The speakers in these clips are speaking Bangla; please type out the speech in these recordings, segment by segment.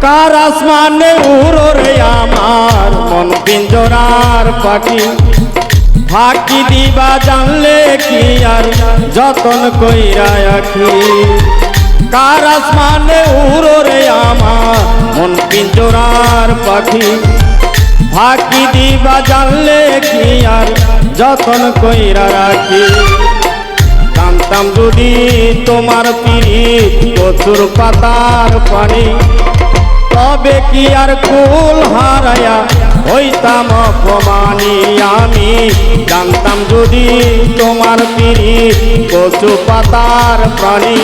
কার আসমানে উড়ো রে আমার মন পিঞ্জরার পাখি, ফাঁকি দিবা জানলে কি আর যতন কইরা রাখি। কার আসমানে উড়ো রে আমার মন পিঞ্জরার পাখি, ফাঁকি দিবা জানলে কি আর যতন কইরা রাখি। জানতাম যদি তোমার পিরিত কচুর পাতার পানি, তবে কি আর কুল হারায়া হইতাম অপমানী আমি। জানতাম যদি তোমার পিরিত কচু পাতার প্রাণী,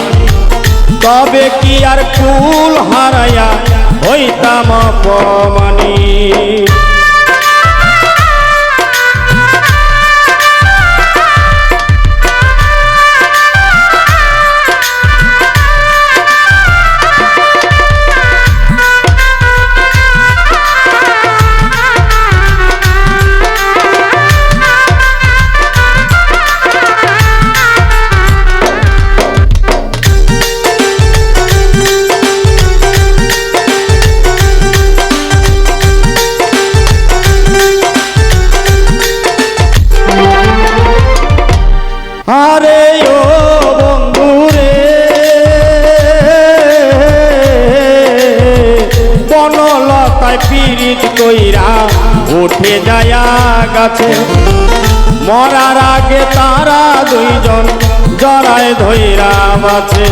তবে কি আর কুল হারায়া হইতাম অপমানী। আরে ও বন্ধুরে বনলতায় পীড়িত কইরা উঠে যায়া গাছে, মরার আগে তারা দুইজন জড়ায় ধইরা বাছে।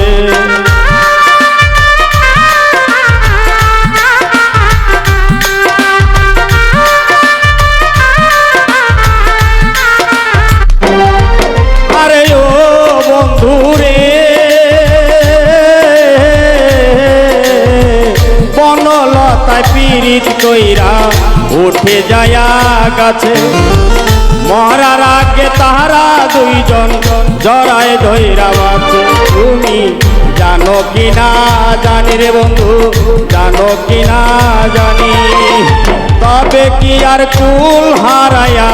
বনলতায় পীড়িত কইরা উঠে যায়া গাছে, মরার আগে তাহারা দুইজন জড়ায় ধইরা বাছে। তুমি জানো কিনা জানি রে বন্ধু, জানো কিনা জানি, তবে কি আর কুল হারায়া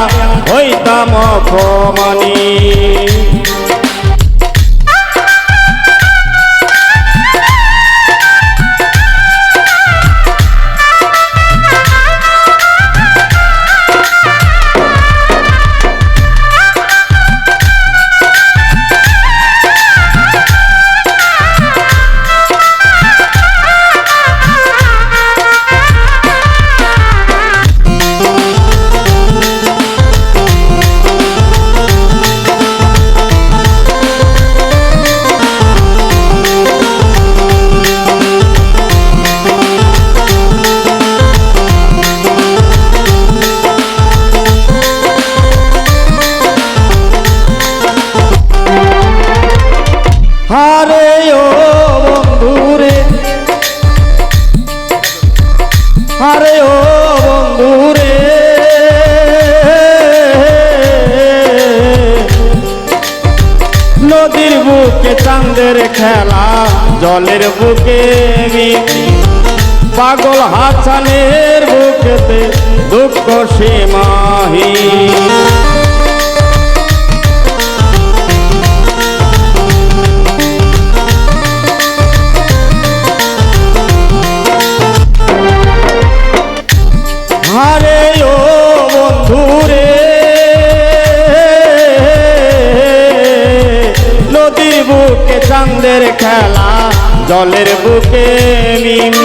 হইতাম অপমানী। আরে ও বন্ধুরে, আরে ও বন্ধুরে নদীর বুকে চাঁদের খেলা, জলের বুকে পাগল হাসানের বুকেতে দুঃখ সীমাহীন। আরে ও বন্ধুরে নদীর বুকে চাঁদের খেলা, জলের বুকে মিম,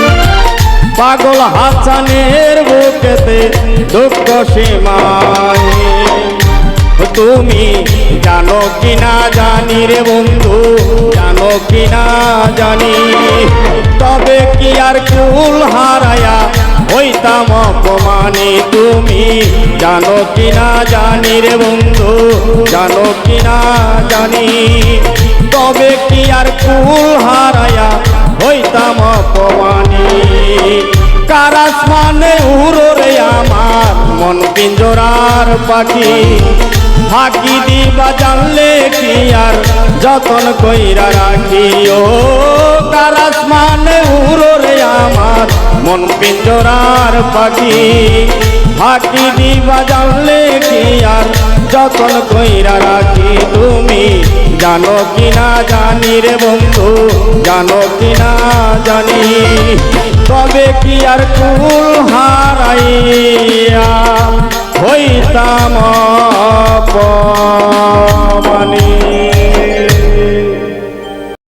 পাগল হাসানের বুকেতে দুঃখ সীমাহীন। তুমি জানো কিনা জানি রে বন্ধু, জানো কিনা জানি, তবে কি আর কুল হারায়া হইতাম অপমানী। তুমি জানো কিনা জানি রে বন্ধু, জানো কিনা জানি, তবে কি আর কুল হারায়া হইতাম অপমানী। কার আসমানে উড়ো রে আমার মন পিঞ্জরার পাখি, ফাঁকি দিবা জানলে কি আর যতন কইরা রাখি। ও কার আসমানে উড়ো রে আমার মন পিঞ্জরার পাখি, ফাঁকি দিবা জানলে কি আর যতন কইরা রাখি। তুমি জানো কিনা জানি রে বন্ধু, জানো কিনা জানি, তবে এভাবে কি আর কুল হারাইয়া হইতাম অপমানী।